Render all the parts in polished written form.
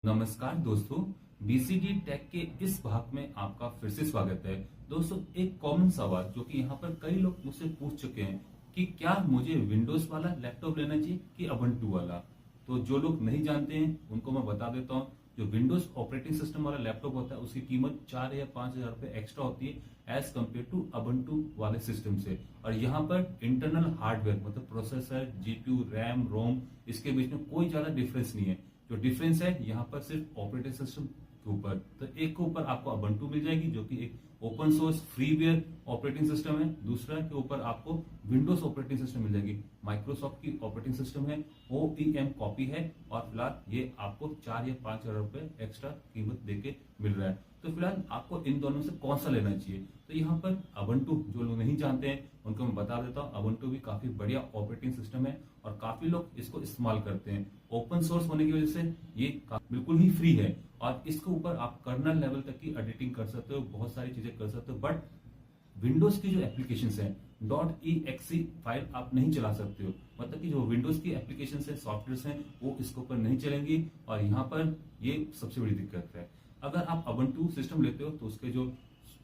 नमस्कार दोस्तों, BCD take के इस भाग में आपका फिर से स्वागत है। दोस्तों, एक कॉमन सवाल जो कि यहाँ पर कई लोग मुझसे पूछ चुके हैं कि क्या मुझे विंडोज वाला लैपटॉप लेना चाहिए कि ubuntu वाला। तो जो लोग नहीं जानते हैं उनको मैं बता देता हूँ। जो विंडोज ऑपरेटिंग सिस्टम वाला लैपटॉप होता है उसकी कीमत 4 या 5 हजार रुपए एक्स्ट्रा होती है एज कम्पेयर टू ubuntu वाले सिस्टम से। और यहाँ पर इंटरनल हार्डवेयर मतलब प्रोसेसर, जीपीयू, रैम, रोम, इसके बीच में कोई ज्यादा डिफरेंस नहीं है। जो डिफरेंस है यहाँ पर सिर्फ ऑपरेटिंग सिस्टम के ऊपर। तो एक के ऊपर आपको ubuntu मिल जाएगी जो कि एक open source freeware operating system है। दूसरा के ऊपर आपको विंडोज ऑपरेटिंग सिस्टम मिल जाएगी, माइक्रोसॉफ्ट की ऑपरेटिंग सिस्टम है, OEM कॉपी है। और फिलहाल ये आपको 4 या 5 हजार रुपए एक्स्ट्रा कीमत देके मिल रहा है। तो फिलहाल आपको इन दोनों से कौन सा लेना चाहिए। तो यहाँ पर ubuntu जो लोग नहीं जानते हैं उनको मैं बता देता हूँ। ubuntu भी काफी बढ़िया ऑपरेटिंग सिस्टम है और काफी लोग इसको इस्तेमाल करते हैं। ओपन सोर्स होने की वजह से ये बिल्कुल ही फ्री है और इसके ऊपर आप कर्नल लेवल तक की एडिटिंग कर सकते हो, बहुत सारी चीजें कर सकते हो। बट विंडोज की जो एप्लीकेशंस हैं .exe फाइल आप नहीं चला सकते हो। मतलब कि जो विंडोज की एप्लीकेशंस है, सॉफ्टवेयर हैं, वो इसके ऊपर नहीं चलेंगी। और यहाँ पर ये सबसे बड़ी दिक्कत है। अगर आप ubuntu सिस्टम लेते हो तो उसके जो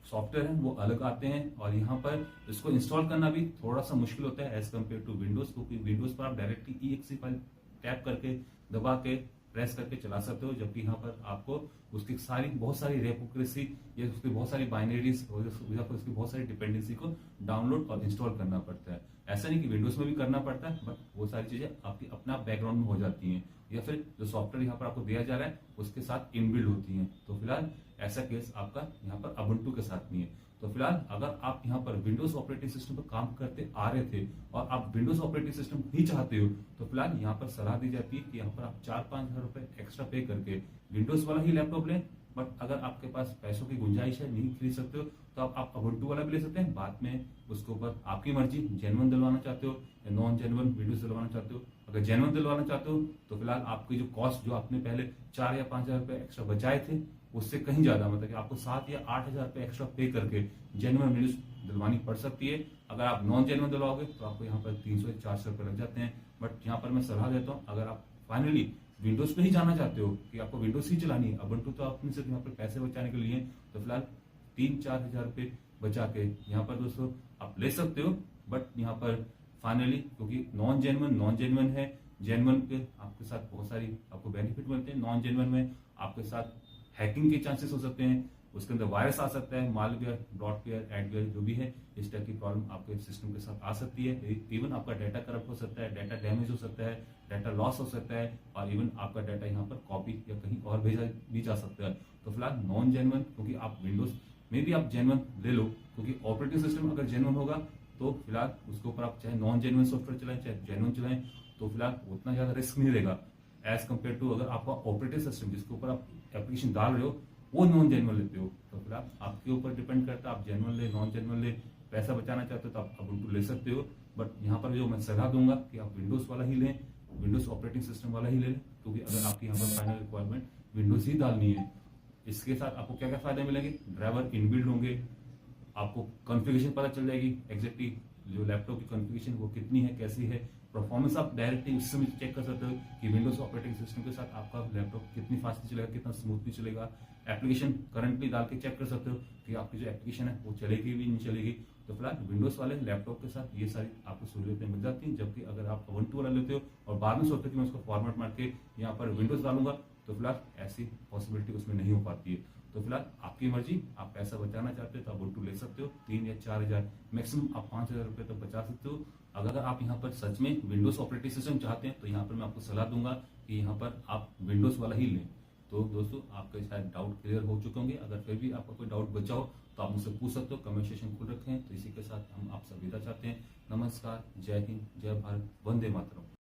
सॉफ्टवेयर हैं वो अलग आते हैं और यहाँ पर इसको इंस्टॉल करना भी थोड़ा सा मुश्किल होता है एज कम्पेयर टू विंडोज, क्योंकि विंडोज पर आप डायरेक्टली exe फाइल टैप करके दबा के प्रेस करके चला सकते हो, जबकि यहाँ पर आपको उसकी बहुत सारी रेपोक्रेसी या उसकी बहुत सारी बाइनरीज या फिर उसकी बहुत सारी डिपेंडेंसी को डाउनलोड और इंस्टॉल करना पड़ता है। ऐसा नहीं कि विंडोज में भी करना पड़ता है, बट वो सारी चीजें आपकी अपना बैकग्राउंड में हो जाती हैं या फिर जो सॉफ्टवेयर यहाँ पर आपको दिया जा रहा है उसके साथ इनबिल्ड होती हैं। तो फिलहाल ऐसा केस आपका यहाँ पर ubuntu के साथ नहीं है। तो फिलहाल अगर आप यहाँ पर विंडोज ऑपरेटिंग सिस्टम पर काम करते आ रहे थे और आप विंडोज ऑपरेटिंग सिस्टम ही चाहते हो तो फिलहाल यहाँ पर सलाह दी जाती है कि यहाँ पर आप 4-5 हजार रुपए एक्स्ट्रा पे करके विंडोज वाला ही लैपटॉप लें। बट अगर आपके पास पैसों की गुंजाइश है, नहीं खरीद सकते हो, तो आप ubuntu वाला भी ले सकते हैं। बाद में उसके ऊपर आपकी मर्जी, जेन्युइन दिलवाना चाहते हो या नॉन जेन्युइन विंडोज दिलवाना चाहते हो। अगर जेन्युइन दिलवाना चाहते हो तो फिलहाल आपकी जो कॉस्ट जो आपने पहले 4 या 5 हजार रुपए एक्स्ट्रा बचाए थे उससे कहीं ज्यादा, मतलब कि आपको 7 या 8 हजार रुपए एक्स्ट्रा पे करके जेन्युइन विंडोज दिलवानी पड़ सकती है। अगर आप नॉन जेन्युइन दिलवाओगे तो आपको यहाँ पर 300 या 400 रुपए लग जाते हैं। बट यहाँ पर मैं सलाह देता हूँ, अगर आप फाइनली विंडोज पे ही जाना चाहते हो कि आपको विंडोज ही चलानी है, ubuntu तो आपने सिर्फ यहाँ पर पैसे बचाने के लिए, तो फिलहाल 3-4 हजार रुपए बचा के यहाँ पर दोस्तों आप ले सकते हो। बट यहाँ पर फाइनली क्योंकि नॉन जेन्युइन है, जेन्युइन के आपके साथ बहुत सारी आपको बेनिफिट मिलते हैं। नॉन जेन्युइन में आपके साथ हैकिंग के चांसेस हो सकते हैं, उसके अंदर वायरस आ सकता है, मालवेयर, डॉटवेयर, एडवेयर जो भी है, इस टाइप की प्रॉब्लम आपके सिस्टम के साथ आ सकती है। इवन आपका डाटा करप्ट हो सकता है, डाटा डैमेज हो सकता है, डाटा लॉस हो सकता है और इवन आपका डाटा यहाँ पर कॉपी या कहीं और भेजा भी जा सकता है। तो फिलहाल नॉन जेन्युइन, क्योंकि आप विंडोज में भी आप जेन्युइन ले लो, क्योंकि ऑपरेटिंग सिस्टम अगर जेन्युइन होगा तो फिलहाल उसके ऊपर आप चाहे नॉन जेन्युइन सॉफ्टवेयर चलाएं चाहे जेन्युइन चलाएं तो फिलहाल उतना ज्यादा रिस्क नहीं रहेगा एज कम्पेयर टू अगर आपका ऑपरेटिंग सिस्टम जिसके ऊपर आप एप्लीकेशन डाल रहे हो वो नॉन जेन्युइन लेते हो। तो फिलहाल आपके ऊपर डिपेंड करता है, आप जेन्युइन ले नॉन जेन्युइन ले। पैसा बचाना चाहते हो तो आप ubuntu ले सकते हो। बट यहाँ पर जो मैं सलाह दूंगा कि आप विंडोज वाला ही लें, विंडोज ऑपरेटिंग सिस्टम वाला ही लें, क्योंकि अगर आपकी यहाँ पर फाइनल रिक्वायरमेंट विंडोज ही डालनी है। इसके साथ आपको क्या क्या फायदे मिलेंगे, ड्राइवर इनबिल्ड होंगे, आपको कॉन्फ़िगरेशन पता चल जाएगी एग्जैक्टली जो लैपटॉप की कॉन्फ़िगरेशन वो कितनी है, कैसी है, परफॉर्मेंस आप डायरेक्टली उस समय चेक कर सकते हो कि विंडोज ऑपरेटिंग सिस्टम के साथ आपका लैपटॉप कितनी फास्ट चलेगा, कितना स्मूथली चलेगा। एप्लीकेशन करंटली डाल के चेक कर सकते हो कि आपकी जो एप्लीकेशन है वो चलेगी भी नहीं चलेगी। तो फिलहाल विंडोज वाले लैपटॉप के साथ ये सारी आपको सहूलियतें मिल जाती हैं, जबकि अगर आप ubuntu वाला लेते हो और बाद में सोचते हो कि मैं उसको फॉर्मेट मार के यहाँ पर विंडोज डालूंगा तो फिलहाल ऐसी पॉसिबिलिटी उसमें नहीं हो पाती है। तो फिलहाल आपकी मर्जी, आप पैसा बचाना चाहते हो तो ubuntu ले सकते हो। 3 या 4 हजार, मैक्सिमम आप 5 हजार रुपए तक बचा सकते हो। अगर आप यहाँ पर सच में विंडोज ऑपरेटिंग सिस्टम चाहते हैं तो यहाँ पर मैं आपको सलाह दूंगा कि यहाँ पर आप विंडोज वाला ही लें। तो दोस्तों आपके शायद डाउट क्लियर हो चुके होंगे। अगर फिर भी आपका कोई डाउट बचा हो तो आप मुझसे पूछ सकते हो, कमेंट सेक्शन खुल रखे हैं। तो इसी के साथ हम आपसे विदा चाहते हैं। नमस्कार, जय हिंद, जय भारत, वंदे मातरम।